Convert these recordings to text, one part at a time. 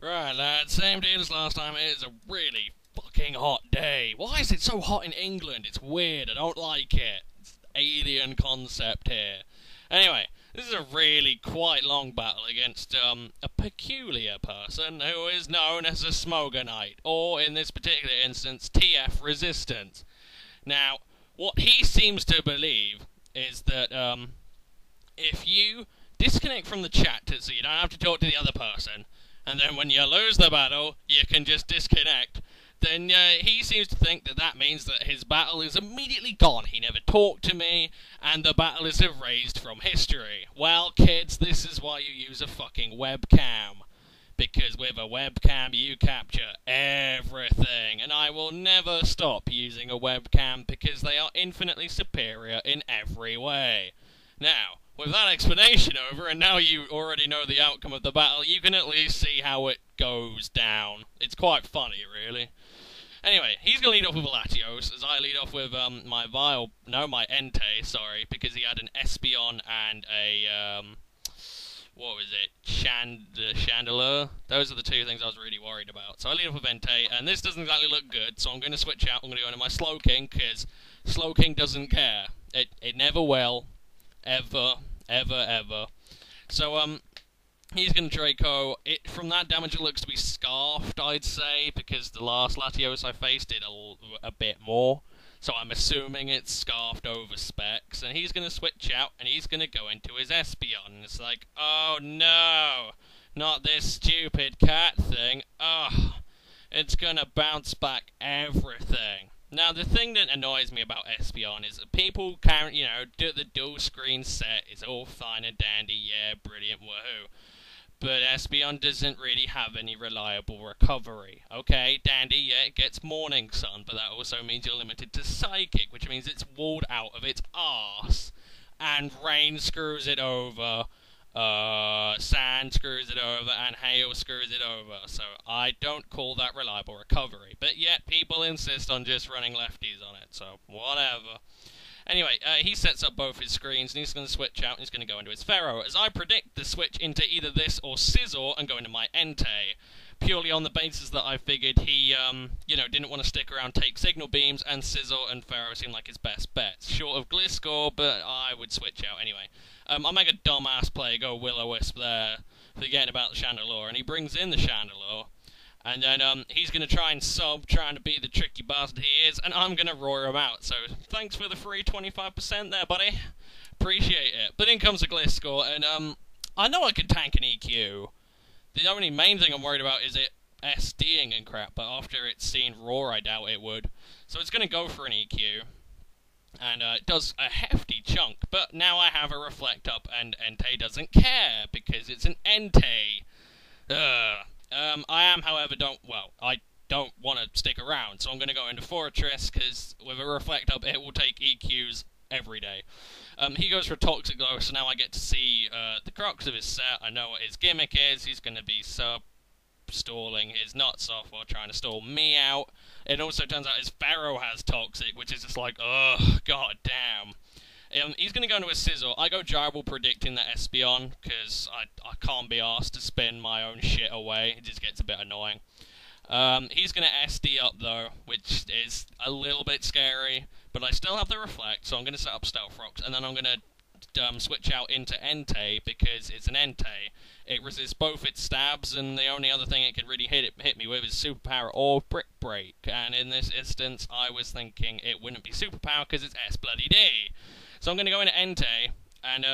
Right, lad, same deal as last time. It is a really fucking hot day. Why is it so hot in England? It's weird. I don't like it. It's alien concept here. Anyway, this is a really quite long battle against a peculiar person who is known as a Smoger Knight, or in this particular instance, TFResistance. Now, what he seems to believe is that if you disconnect from the chat so you don't have to talk to the other person, and then when you lose the battle, you can just disconnect, then he seems to think that that means that his battle is immediately gone. He never talked to me, and the battle is erased from history. Well, kids, this is why you use a fucking webcam. Because with a webcam, you capture everything, and I will never stop using a webcam because they are infinitely superior in every way. Now, with that explanation over, and now you already know the outcome of the battle, you can at least see how it goes down. It's quite funny, really. Anyway, he's going to lead off with Latios, as I lead off with my Entei, sorry, because he had an Espeon and a, what was it, Chandelier. Those are the two things I was really worried about. So I lead off with Entei, and this doesn't exactly look good, so I'm going to switch out. I'm going to go into my Slowking, because Slowking doesn't care. It never will. Ever. So, he's going to Draco. From that damage, it looks to be Scarfed, I'd say, because the last Latios I faced did a bit more. So I'm assuming it's Scarfed over Specs. And he's going to switch out, and he's going to go into his Espeon. It's like, oh no, not this stupid cat thing. Ugh, it's going to bounce back everything. Now, the thing that annoys me about Espeon is that people can't, do the dual screen set is all fine and dandy, yeah, brilliant, woohoo. But Espeon doesn't really have any reliable recovery. Okay, dandy, yeah, it gets Morning Sun, but that also means you're limited to Psychic, which means it's walled out of its arse. And Rain screws it over. Sand screws it over, and hail screws it over, so I don't call that reliable recovery. But yet, people insist on just running lefties on it, so whatever. Anyway, he sets up both his screens, and he's going to switch out, and he's going to go into his Pharaoh, as I predict the switch into either this or Sizzle, and go into my Entei, purely on the basis that I figured he, didn't want to stick around, take Signal Beams, and Sizzle and Pharaoh seemed like his best bets. Short of Gliscor, but I would switch out anyway. I'll make a dumbass play, go Will-O-Wisp there, forgetting about the Chandelure, and he brings in the Chandelure, and then he's going to try and sub, trying to be the tricky bastard he is, and I'm going to roar him out, so thanks for the free 25% there, buddy. Appreciate it. But in comes the Gliscor, and I know I can tank an EQ. The only main thing I'm worried about is it SDing and crap, but after it's seen Roar, I doubt it would. So it's going to go for an EQ. And it does a hefty chunk, but now I have a Reflect Up, and Entei doesn't care, because it's an Entei. I am, however, I don't want to stick around, so I'm going to go into Fortress, because with a Reflect Up, it will take EQs every day. He goes for Toxic though, so now I get to see the crux of his set. I know what his gimmick is. He's going to be stalling his nuts off while trying to stall me out. It also turns out his Pharaoh has Toxic, which is just like, ugh, god damn. He's going to go into a Sizzle. I go Gyrable predicting the Espeon, because I can't be asked to spin my own shit away. It just gets a bit annoying. He's going to SD up though, which is a little bit scary, but I still have the Reflect, so I'm going to set up Stealth Rocks, and then I'm going to switch out into Entei, because it's an Entei. It resists both its stabs, and the only other thing it can really hit me with is Superpower or Brick Break, and in this instance, I was thinking it wouldn't be Superpower, because it's S-bloody-D. So I'm going to go into Entei, and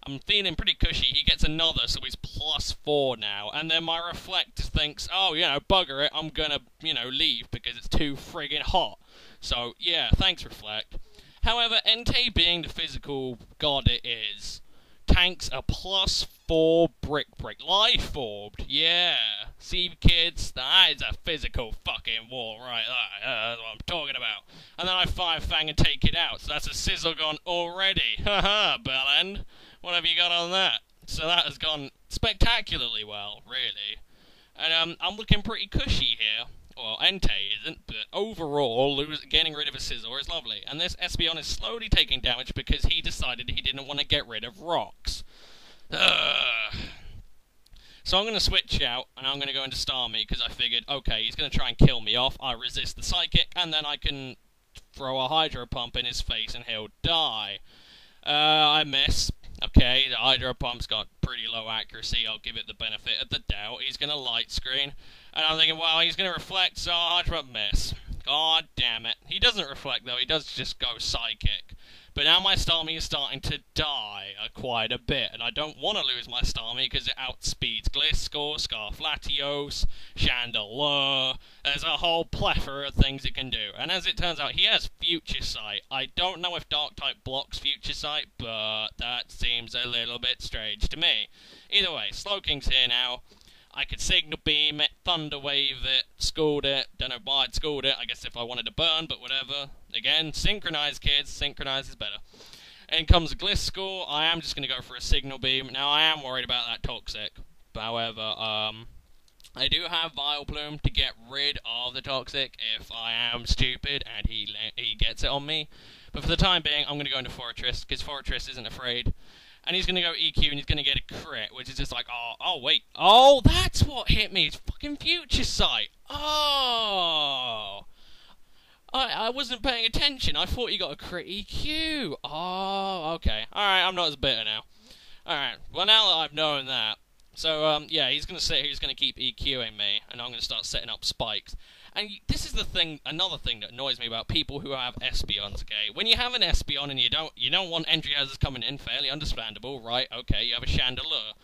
I'm feeling pretty cushy. He gets another, so he's +4 now. And then my Reflect thinks, oh, bugger it, I'm gonna, leave because it's too friggin' hot. So, yeah, thanks, Reflect. However, Entei, being the physical god it is, tanks a +4 Brick Break. Life Orbed, yeah. See, kids, that is a physical fucking wall right there. That's what I'm talking about. And then I 5-Fang and take it out, so that's a Sizzle gone already. Haha, Bellend. What have you got on that? So that has gone spectacularly well, really. And I'm looking pretty cushy here. Well, Entei isn't, but overall, getting rid of a Scizor is lovely. And this Espeon is slowly taking damage because he decided he didn't want to get rid of rocks. So I'm going to switch out, and I'm going to go into Starmie, because I figured, okay, he's going to try and kill me off, I resist the Psychic, and then I can throw a Hydro Pump in his face and he'll die. I miss. Okay, the Hydro Pump's got pretty low accuracy, I'll give it the benefit of the doubt. He's going to Light Screen, and I'm thinking, well, he's going to Reflect, so Hydro Pump miss. God damn it. He doesn't Reflect, though, he does just go Psychic. But now my Starmie is starting to die quite a bit, and I don't want to lose my Starmie because it outspeeds Gliscor, Scarflatios, Chandelure. There's a whole plethora of things it can do. And as it turns out, he has Future Sight. I don't know if Dark-type blocks Future Sight, but that seems a little bit strange to me. Either way, Slowking's here now. I could Signal Beam it, Thunder Wave it, Scald it. Don't know why I'd Scald it. I guess if I wanted to burn, but whatever. Again, Synchronize, kids. Synchronize is better. In comes Gliscor. I am just going to go for a Signal Beam. Now, I am worried about that Toxic. However, I do have Vileplume to get rid of the Toxic if I am stupid and he gets it on me. But for the time being, I'm going to go into Fortress, because Fortress isn't afraid. And he's going to go EQ, and he's going to get a crit, which is just like, oh, wait. Oh, that's what hit me. It's fucking Future Sight. Oh. I wasn't paying attention. I thought he got a crit EQ. Oh, okay. Alright, I'm not as bitter now. Alright, well, now that I've known that. So, yeah, he's going to sit here, he's going to keep EQing me, and I'm going to start setting up spikes. And this is the thing, another thing that annoys me about people who have Espeons, okay? When you have an Espeon and you don't want entry hazards coming in, fairly understandable, right? Okay, you have a Chandelure.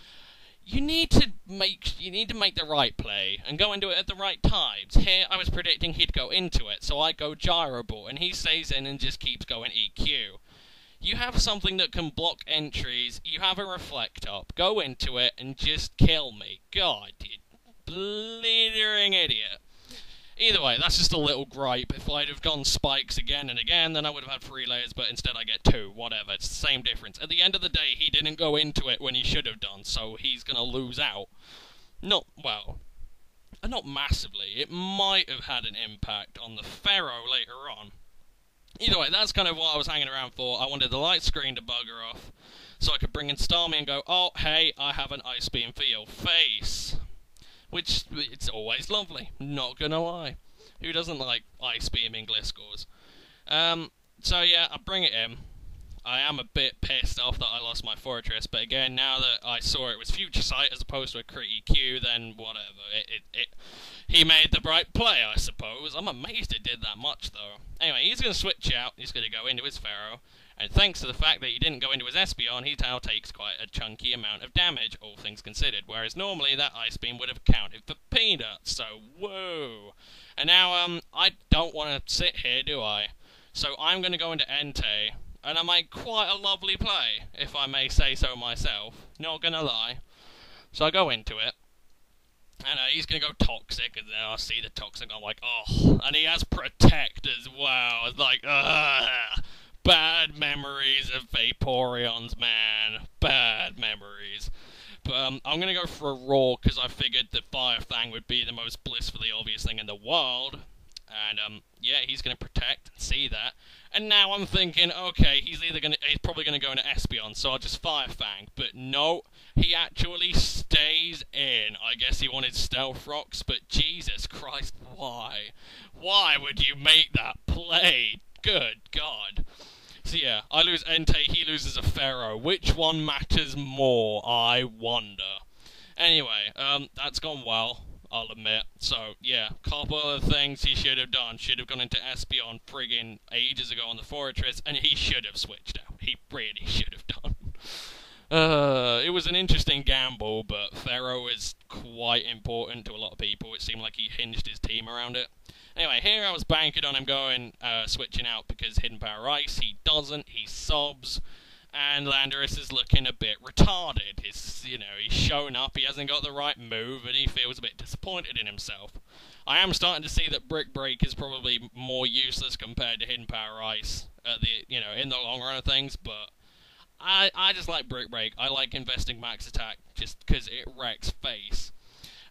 You need to make the right play and go into it at the right times. Here, I was predicting he'd go into it, so I go Gyro Ball, and he stays in and just keeps going EQ. You have something that can block entries, you have a Reflect Up, go into it and just kill me. God, you blithering idiot. Either way, that's just a little gripe. If I'd have gone Spikes again and again, then I would have had 3 layers, but instead I get 2, whatever, it's the same difference. At the end of the day, he didn't go into it when he should have done, so he's gonna lose out. Not massively. It might have had an impact on the Pharaoh later on. Either way, that's kind of what I was hanging around for. I wanted the Light Screen to bugger off, so I could bring in Starmie and go, oh, hey, I have an Ice Beam for your face. Which, it's always lovely, not gonna lie. Who doesn't like Ice Beaming Gliscors? So yeah, I bring it in. I am a bit pissed off that I lost my Fortress, but again, now that I saw it was Future Sight as opposed to a crit EQ, then whatever. He made the right play, I suppose. I'm amazed it did that much, though. Anyway, he's going to switch out, he's going to go into his Pharaoh, and thanks to the fact that he didn't go into his Espeon, he now takes quite a chunky amount of damage, all things considered, whereas normally that Ice Beam would have counted for peanuts, so whoa. And now, I don't want to sit here, do I? So I'm going to go into Entei, and I made quite a lovely play, if I may say so myself, not gonna lie. So I go into it, and he's going to go Toxic, and then I see the Toxic, I'm like, oh, and he has Protect as well, it's like, ugh. Bad memories of Vaporeons, man. Bad memories. But I'm going to go for a Roar, because I figured that Fire Fang would be the most blissfully obvious thing in the world. And, yeah, he's going to Protect and see that. And now I'm thinking, okay, he's probably going to go into Espeon, so I'll just Fire Fang. But no, he actually stays in. I guess he wanted Stealth Rocks, but Jesus Christ, why? Why would you make that play? Good God. So yeah, I lose Entei, he loses a Pharaoh. Which one matters more, I wonder? Anyway, that's gone well, I'll admit. So yeah, couple of things he should have done. Should have gone into Espeon friggin' ages ago on the Fortress, and he should have switched out. He really should have done. It was an interesting gamble, but Pharaoh is quite important to a lot of people. It seemed like he hinged his team around it. Anyway, here I was banking on him going, switching out because Hidden Power Ice, he doesn't, he sobs, and Landorus is looking a bit retarded. He's shown up, he hasn't got the right move, and he feels a bit disappointed in himself. I am starting to see that Brick Break is probably more useless compared to Hidden Power Ice, in the long run of things, but I just like Brick Break. I like investing max attack just because it wrecks face.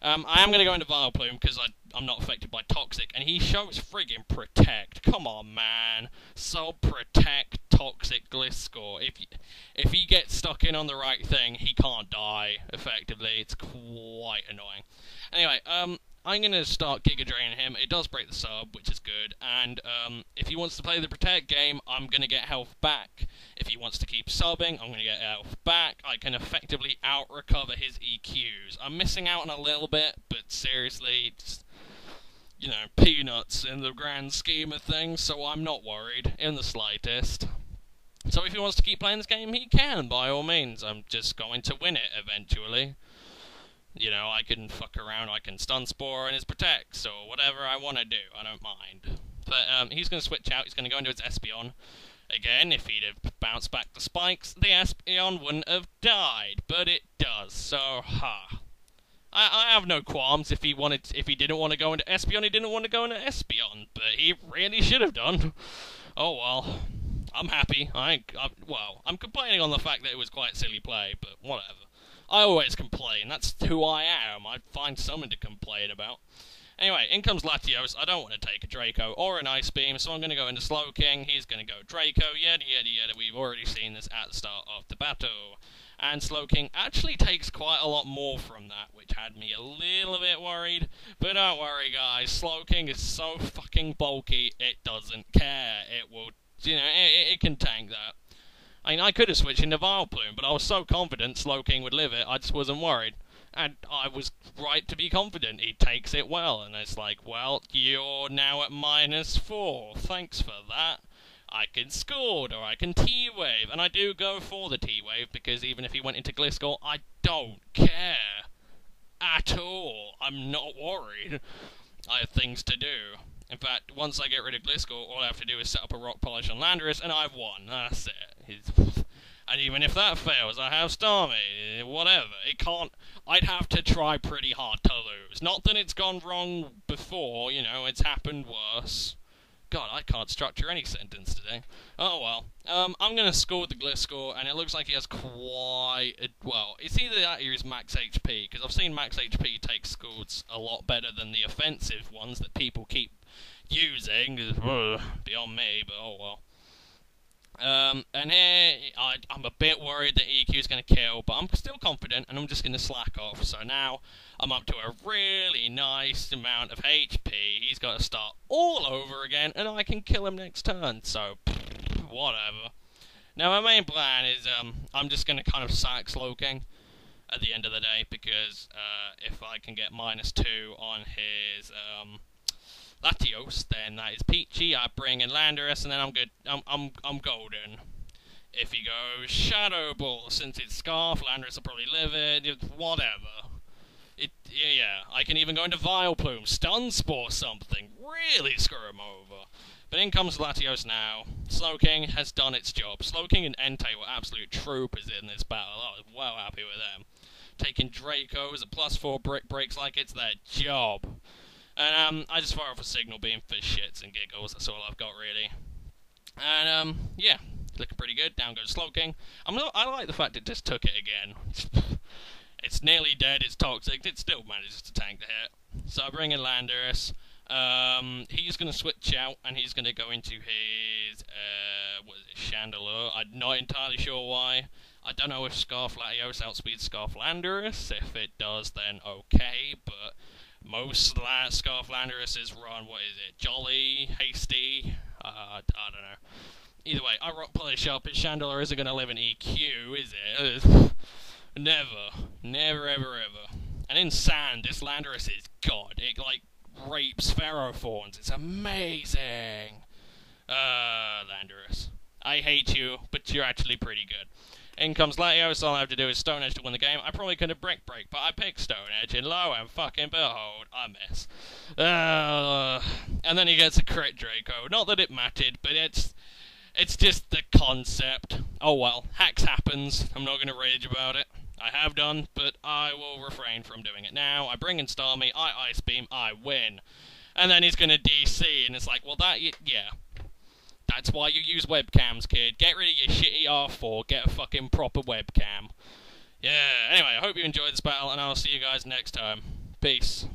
I am going to go into Vileplume because I'm not affected by Toxic, and he shows friggin' Protect. Come on, man. So Protect Toxic Gliscor. If he gets stuck in on the right thing, he can't die, effectively. It's quite annoying. Anyway, I'm going to start Giga Draining him. It does break the sub, which is good, and if he wants to play the Protect game, I'm going to get health back. If he wants to keep subbing, I'm going to get health back. I can effectively out-recover his EQs. I'm missing out on a little bit, but seriously, it's, you know, peanuts in the grand scheme of things, so I'm not worried in the slightest. So if he wants to keep playing this game, he can, by all means. I'm just going to win it eventually. You know, I can fuck around, I can stun Spore and his Protect, so whatever I want to do, I don't mind. But he's going to switch out, he's going to go into his Espeon. Again, if he'd have bounced back the spikes, the Espeon wouldn't have died, but it does, so ha. I have no qualms. If he didn't want to go into Espeon, he didn't want to go into Espeon, but he really should have done. Oh well, I'm happy. Well, I'm complaining on the fact that it was quite silly play, but whatever. I always complain, that's who I am. I find something to complain about. Anyway, in comes Latios. I don't want to take a Draco or an Ice Beam, so I'm going to go into Slowking. He's going to go Draco, yada yada yada. We've already seen this at the start of the battle. And Slowking actually takes quite a lot more from that, which had me a little bit worried. But don't worry, guys. Slowking is so fucking bulky, it doesn't care. It will, you know, it can tank that. I mean, I could have switched into Vileplume, but I was so confident Slowking would live it, I just wasn't worried. And I was right to be confident. He takes it well, and it's like, well, you're now at -4. Thanks for that. I can Scald, or I can T-Wave, and I do go for the T-Wave, because even if he went into Gliscor, I don't care. At all. I'm not worried. I have things to do. In fact, once I get rid of Gliscor, all I have to do is set up a Rock Polish on Landorus, and I've won. That's it. And even if that fails, I have Starmie. Whatever. It can't... I'd have to try pretty hard to lose. Not that it's gone wrong before, you know, it's happened worse. God, I can't structure any sentence today. Oh well. I'm going to score the Gliscor, and it looks like he has quite... well, it's either that or he's max HP, because I've seen max HP take Scalds a lot better than the offensive ones that people keep using. Beyond me, but oh well. And here, I'm a bit worried that EQ is going to kill, but I'm still confident, and I'm just going to slack off. So now, I'm up to a really nice amount of HP. He's got to start all over again, and I can kill him next turn, so, whatever. Now, my main plan is, I'm just going to kind of sack Slowking at the end of the day, because, if I can get -2 on his, Latios, then that is peachy. I bring in Landorus, and then I'm good. I'm golden. If he goes Shadow Ball, since it's Scarf, Landorus will probably live it. Whatever. Yeah. I can even go into Vileplume, Stun Spore something, really screw him over. But in comes Latios now. Slowking has done its job. Slowking and Entei were absolute troopers in this battle. I was well happy with them. Taking Dracos at +4 brick breaks like it's their job. And I just fire off a Signal Beam for shits and giggles. That's all I've got, really. And, yeah, looking pretty good. Down goes Slowking. I like the fact it just took it again. It's nearly dead, it's toxic, it still manages to tank the hit. So I bring in Landorus. He's going to switch out, and he's going to go into his, what is it, Chandelure. I'm not entirely sure why. I don't know if Scarf Latios outspeeds Scarf Landorus. If it does, then okay, but... most Scarf Landorus's run, what is it, Jolly, Hasty, I don't know. Either way, I Rock Polish up, his Chandelure isn't going to live in EQ, is it? Never. Never, ever, ever. And in Sand, this Landorus is God. It, like, rapes Ferrothorns. It's amazing. Landorus. I hate you, but you're actually pretty good. In comes Latios, all I have to do is Stone Edge to win the game. I probably could have Brick Break, but I picked Stone Edge, and lo and fucking behold, I miss. And then he gets a crit Draco. Not that it mattered, but it's just the concept. Oh well, hacks happens. I'm not going to rage about it. I have done, but I will refrain from doing it now. I bring in Starmie, I Ice Beam, I win. And then he's going to DC, and it's like, well yeah. That's why you use webcams, kid. Get rid of your shitty R4, get a fucking proper webcam. Yeah, anyway, I hope you enjoyed this battle, and I'll see you guys next time. Peace.